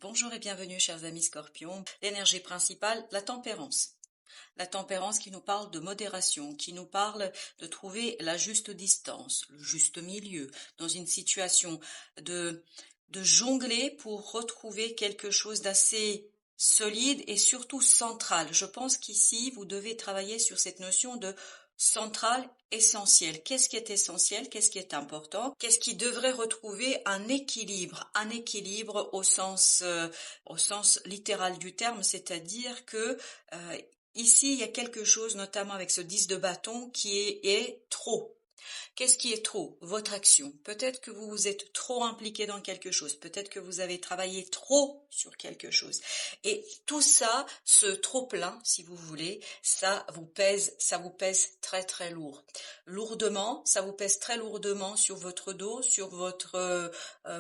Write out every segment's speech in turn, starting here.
Bonjour et bienvenue chers amis Scorpions. L'énergie principale, la tempérance. La tempérance qui nous parle de modération, qui nous parle de trouver la juste distance, le juste milieu, dans une situation de jongler pour retrouver quelque chose d'assez solide et surtout central. Je pense qu'ici, vous devez travailler sur cette notion de central essentiel. Qu'est-ce qui est essentiel? Qu'est-ce qui est important? Qu'est-ce qui devrait retrouver un équilibre? Un équilibre au sens littéral du terme, c'est-à-dire que ici, il y a quelque chose, notamment avec ce 10 de bâton, qui est trop. Qu'est-ce qui est trop? Votre action. Peut-être que vous vous êtes trop impliqué dans quelque chose. Peut-être que vous avez travaillé trop sur quelque chose. Et tout ça, ce trop-plein, si vous voulez, ça vous pèse très très lourd. Lourdement, ça vous pèse très lourdement sur votre dos, sur votre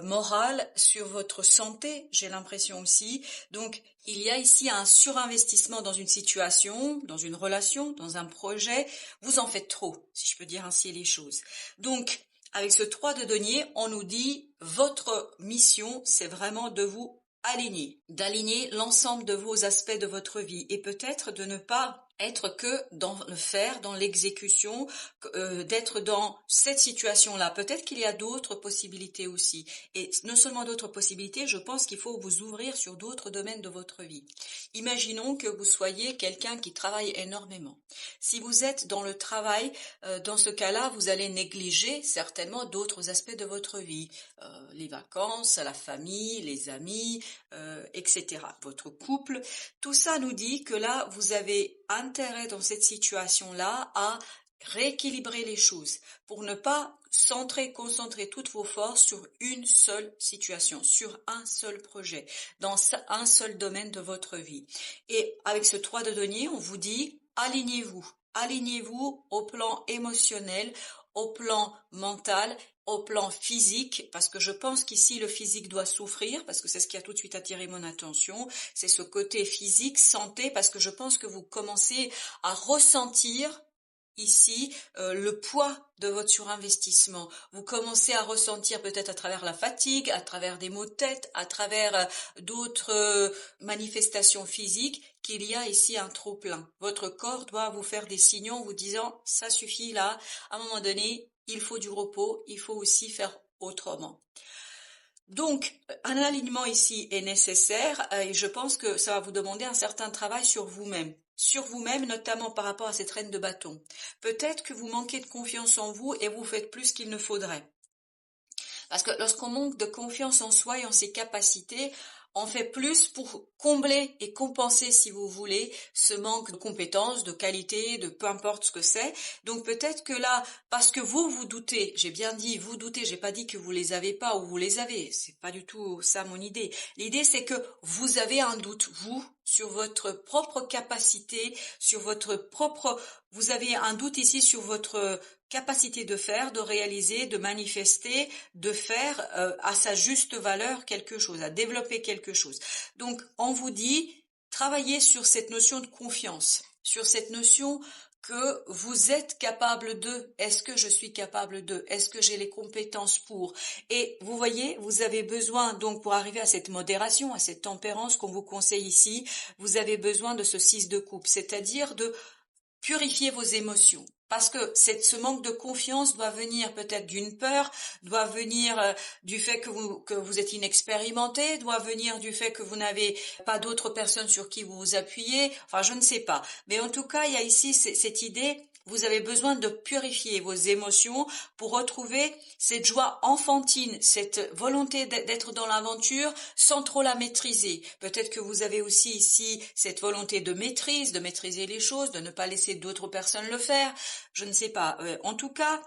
morale, sur votre santé, j'ai l'impression aussi. Donc, il y a ici un surinvestissement dans une situation, dans une relation, dans un projet. Vous en faites trop, si je peux dire ainsi les choses. Donc, avec ce 3 de denier, on nous dit, votre mission, c'est vraiment de vous aligner, d'aligner l'ensemble de vos aspects de votre vie et peut-être de ne pas être que dans le faire, dans l'exécution, d'être dans cette situation-là. Peut-être qu'il y a d'autres possibilités aussi. Et non seulement d'autres possibilités, je pense qu'il faut vous ouvrir sur d'autres domaines de votre vie. Imaginons que vous soyez quelqu'un qui travaille énormément. Si vous êtes dans le travail, dans ce cas-là, vous allez négliger certainement d'autres aspects de votre vie. Les vacances, la famille, les amis, etc. Votre couple. Tout ça nous dit que là, vous avez intérêt dans cette situation-là à rééquilibrer les choses pour ne pas concentrer toutes vos forces sur une seule situation, sur un seul projet, dans un seul domaine de votre vie. Et avec ce 3 de denier, on vous dit alignez-vous. Alignez-vous au plan émotionnel, au plan mental, au plan physique, parce que je pense qu'ici le physique doit souffrir, parce que c'est ce qui a tout de suite attiré mon attention, c'est ce côté physique, santé, parce que je pense que vous commencez à ressentir ici le poids de votre surinvestissement. Vous commencez à ressentir peut-être à travers la fatigue, à travers des maux de tête, à travers d'autres manifestations physiques qu'il y a ici un trop plein. Votre corps doit vous faire des signaux en vous disant ça suffit là, à un moment donné, il faut du repos, il faut aussi faire autrement. Donc, un alignement ici est nécessaire et je pense que ça va vous demander un certain travail sur vous-même, notamment par rapport à cette reine de bâton. Peut-être que vous manquez de confiance en vous et vous faites plus qu'il ne faudrait. Parce que lorsqu'on manque de confiance en soi et en ses capacités, on fait plus pour combler et compenser, si vous voulez, ce manque de compétences, de qualité, de peu importe ce que c'est. Donc peut-être que là, parce que vous doutez, j'ai bien dit vous doutez, j'ai pas dit que vous les avez pas ou vous les avez, c'est pas du tout ça mon idée. L'idée c'est que vous avez un doute, vous, sur votre propre capacité, vous avez un doute ici sur votre capacité de faire, de réaliser, de manifester, de faire à sa juste valeur quelque chose, à développer quelque chose. Donc, on vous dit, travaillez sur cette notion de confiance, sur cette notion que vous êtes capable de. Est-ce que je suis capable de? Est-ce que j'ai les compétences pour? Et vous voyez, vous avez besoin, donc pour arriver à cette modération, à cette tempérance qu'on vous conseille ici, vous avez besoin de ce 6 de coupe, c'est-à-dire de purifier vos émotions. Parce que ce manque de confiance doit venir peut-être d'une peur, doit venir du fait que vous êtes inexpérimenté, doit venir du fait que vous n'avez pas d'autres personnes sur qui vous vous appuyez, enfin je ne sais pas. Mais en tout cas, il y a ici cette idée, vous avez besoin de purifier vos émotions pour retrouver cette joie enfantine, cette volonté d'être dans l'aventure sans trop la maîtriser. Peut-être que vous avez aussi ici cette volonté de maîtrise, de maîtriser les choses, de ne pas laisser d'autres personnes le faire. Je ne sais pas. En tout cas,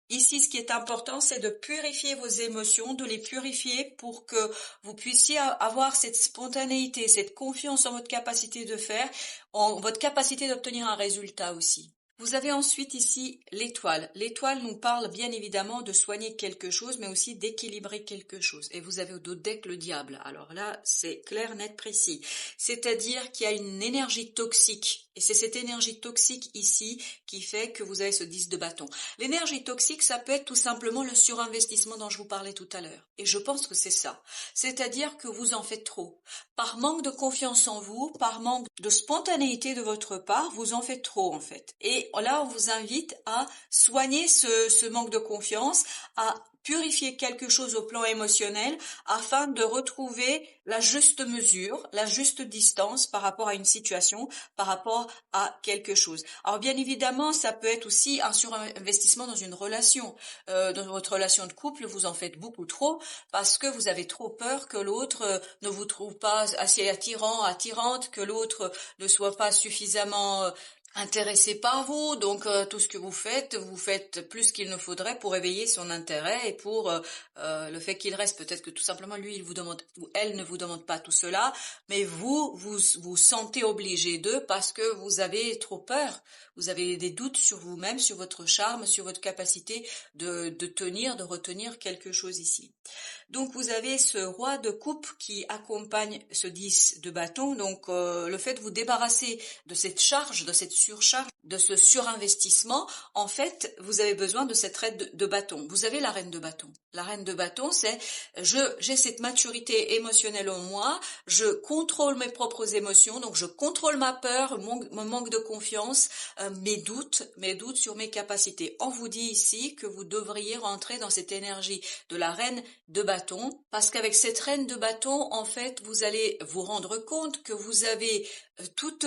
ici, ce qui est important, c'est de purifier vos émotions, de les purifier pour que vous puissiez avoir cette spontanéité, cette confiance en votre capacité de faire, en votre capacité d'obtenir un résultat aussi. Vous avez ensuite ici l'étoile. L'étoile nous parle bien évidemment de soigner quelque chose, mais aussi d'équilibrer quelque chose. Et vous avez au dos deck le diable. Alors là, c'est clair, net, précis. C'est-à-dire qu'il y a une énergie toxique. Et c'est cette énergie toxique ici qui fait que vous avez ce 10 de bâton. L'énergie toxique, ça peut être tout simplement le surinvestissement dont je vous parlais tout à l'heure. Et je pense que c'est ça. C'est-à-dire que vous en faites trop. Par manque de confiance en vous, par manque de spontanéité de votre part, vous en faites trop en fait. Et là, on vous invite à soigner ce manque de confiance, à purifier quelque chose au plan émotionnel afin de retrouver la juste mesure, la juste distance par rapport à une situation, par rapport à quelque chose. Alors bien évidemment, ça peut être aussi un surinvestissement dans une relation. Dans votre relation de couple, vous en faites beaucoup trop parce que vous avez trop peur que l'autre ne vous trouve pas assez attirant, attirante, que l'autre ne soit pas suffisamment intéressé par vous, donc tout ce que vous faites plus qu'il ne faudrait pour éveiller son intérêt et pour le fait qu'il reste. Peut-être que tout simplement lui, il vous demande ou elle ne vous demande pas tout cela, mais vous sentez obligé d'eux parce que vous avez trop peur. Vous avez des doutes sur vous-même, sur votre charme, sur votre capacité de tenir, de retenir quelque chose ici. Donc vous avez ce roi de coupe qui accompagne ce 10 de bâton, donc le fait de vous débarrasser de cette charge, de cette surcharge, de ce surinvestissement, en fait, vous avez besoin de cette reine de bâton. Vous avez la reine de bâton. La reine de bâton, c'est j'ai cette maturité émotionnelle en moi, je contrôle mes propres émotions, donc je contrôle ma peur, mon manque de confiance, mes doutes sur mes capacités. On vous dit ici que vous devriez rentrer dans cette énergie de la reine de bâton, parce qu'avec cette reine de bâton, en fait, vous allez vous rendre compte que vous avez toute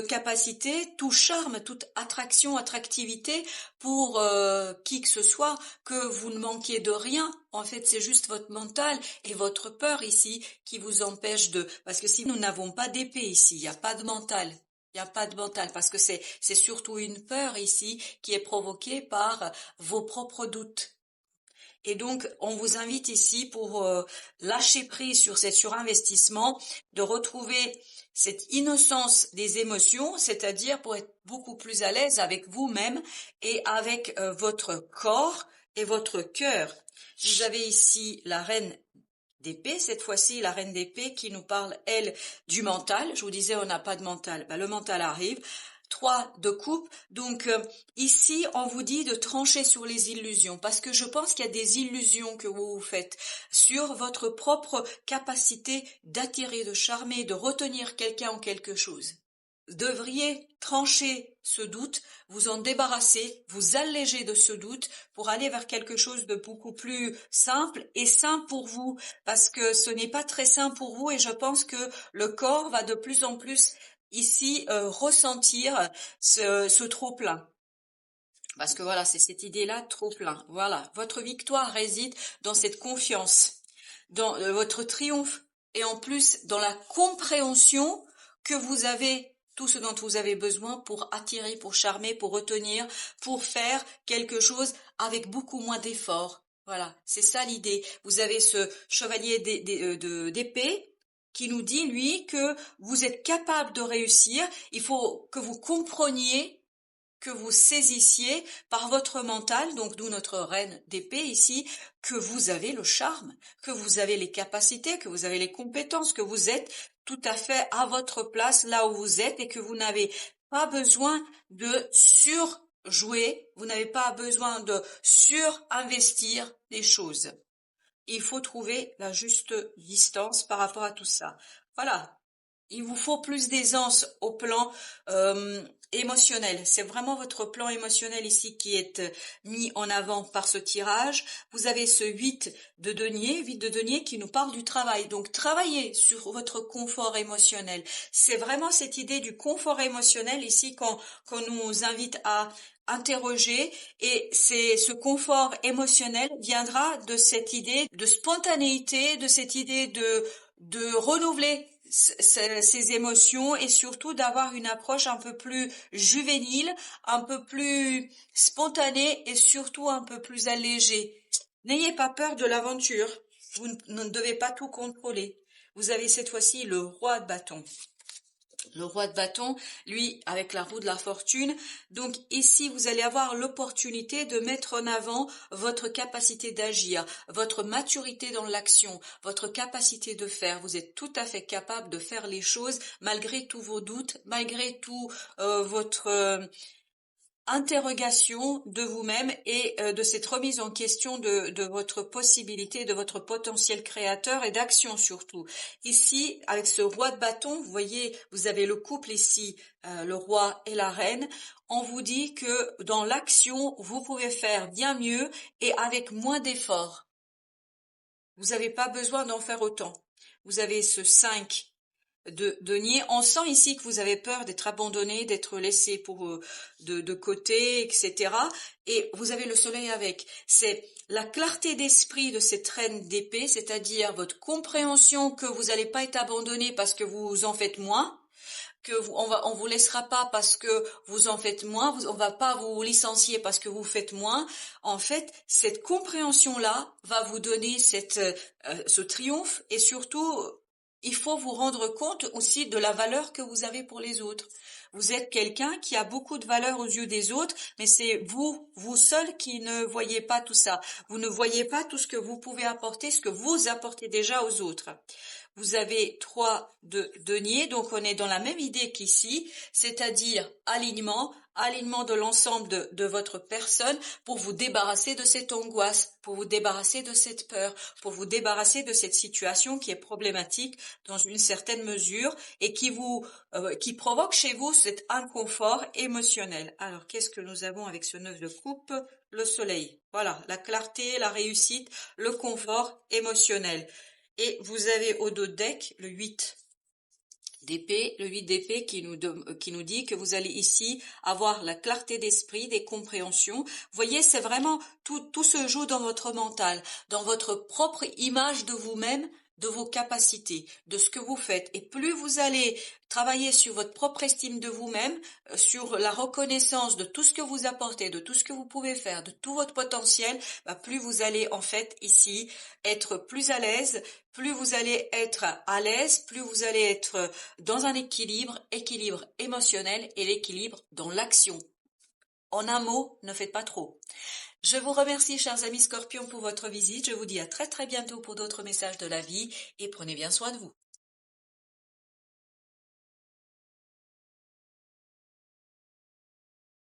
capacité, tout charme, toute attraction, attractivité pour qui que ce soit, que vous ne manquiez de rien. En fait, c'est juste votre mental et votre peur ici qui vous empêche de... Parce que si nous n'avons pas d'épée ici, il n'y a pas de mental. Il n'y a pas de mental parce que c'est surtout une peur ici qui est provoquée par vos propres doutes. Et donc, on vous invite ici pour lâcher prise sur ces surinvestissements, de retrouver cette innocence des émotions, c'est-à-dire pour être beaucoup plus à l'aise avec vous-même et avec votre corps et votre cœur. Vous avez ici la reine d'épée, cette fois-ci la reine d'épée qui nous parle, elle, du mental. Je vous disais, on n'a pas de mental. Ben, le mental arrive. 3 de coupe. Donc ici, on vous dit de trancher sur les illusions parce que je pense qu'il y a des illusions que vous vous faites sur votre propre capacité d'attirer, de charmer, de retenir quelqu'un en quelque chose. Vous devriez trancher ce doute, vous en débarrasser, vous alléger de ce doute pour aller vers quelque chose de beaucoup plus simple et sain pour vous, parce que ce n'est pas très sain pour vous et je pense que le corps va de plus en plus ici ressentir ce trop-plein. Parce que voilà, c'est cette idée-là, trop-plein. Voilà, votre victoire réside dans cette confiance, dans votre triomphe et en plus dans la compréhension que vous avez tout ce dont vous avez besoin pour attirer, pour charmer, pour retenir, pour faire quelque chose avec beaucoup moins d'efforts. Voilà, c'est ça l'idée. Vous avez ce chevalier d'épée qui nous dit, lui, que vous êtes capable de réussir. Il faut que vous compreniez, que vous saisissiez par votre mental, donc d'où notre reine d'épée ici, que vous avez le charme, que vous avez les capacités, que vous avez les compétences, que vous êtes tout à fait à votre place là où vous êtes et que vous n'avez pas besoin de surjouer, vous n'avez pas besoin de surinvestir les choses. Il faut trouver la juste distance par rapport à tout ça. Voilà. Il vous faut plus d'aisance au plan émotionnel. C'est vraiment votre plan émotionnel ici qui est mis en avant par ce tirage. Vous avez ce 8 de denier qui nous parle du travail. Donc travaillez sur votre confort émotionnel. C'est vraiment cette idée du confort émotionnel ici qu'on nous invite à interroger, et ce confort émotionnel viendra de cette idée de spontanéité, de cette idée de renouveler ces émotions et surtout d'avoir une approche un peu plus juvénile, un peu plus spontanée et surtout un peu plus allégée. N'ayez pas peur de l'aventure. Vous ne devez pas tout contrôler. Vous avez cette fois-ci le roi de bâton. Le roi de bâton, lui, avec la roue de la fortune. Donc ici, vous allez avoir l'opportunité de mettre en avant votre capacité d'agir, votre maturité dans l'action, votre capacité de faire. Vous êtes tout à fait capable de faire les choses malgré tous vos doutes, malgré tout votre interrogation de vous-même et de cette remise en question de votre possibilité, de votre potentiel créateur et d'action surtout. Ici, avec ce roi de bâton, vous voyez, vous avez le couple ici, le roi et la reine. On vous dit que dans l'action, vous pouvez faire bien mieux et avec moins d'efforts. Vous n'avez pas besoin d'en faire autant. Vous avez ce 5 de denier. On sent ici que vous avez peur d'être abandonné, d'être laissé pour de côté, etc. Et vous avez le soleil avec. C'est la clarté d'esprit de cette reine d'épée, c'est-à-dire votre compréhension que vous n'allez pas être abandonné parce que vous en faites moins, que on vous laissera pas parce que vous en faites moins, on va pas vous licencier parce que vous faites moins. En fait, cette compréhension-là va vous donner ce triomphe et surtout, il faut vous rendre compte aussi de la valeur que vous avez pour les autres. Vous êtes quelqu'un qui a beaucoup de valeur aux yeux des autres, mais c'est vous seul qui ne voyez pas tout ça. Vous ne voyez pas tout ce que vous pouvez apporter, ce que vous apportez déjà aux autres. Vous avez 3 de denier, donc on est dans la même idée qu'ici, c'est-à-dire alignement de l'ensemble de votre personne pour vous débarrasser de cette angoisse, pour vous débarrasser de cette peur, pour vous débarrasser de cette situation qui est problématique dans une certaine mesure et qui provoque chez vous cet inconfort émotionnel. Alors, qu'est-ce que nous avons avec ce 9 de coupe? Le soleil. Voilà, la clarté, la réussite, le confort émotionnel. Et vous avez au dos de deck le 8 d'épée, qui nous dit que vous allez ici avoir la clarté d'esprit, des compréhensions. Vous voyez, c'est vraiment tout se joue dans votre mental, dans votre propre image de vous-même, de vos capacités, de ce que vous faites. Et plus vous allez travailler sur votre propre estime de vous-même, sur la reconnaissance de tout ce que vous apportez, de tout ce que vous pouvez faire, de tout votre potentiel, plus vous allez en fait ici être plus à l'aise, plus vous allez être à l'aise, plus vous allez être dans un équilibre émotionnel et l'équilibre dans l'action. En un mot, ne faites pas trop. Je vous remercie, chers amis Scorpions, pour votre visite. Je vous dis à très très bientôt pour d'autres messages de la vie et prenez bien soin de vous.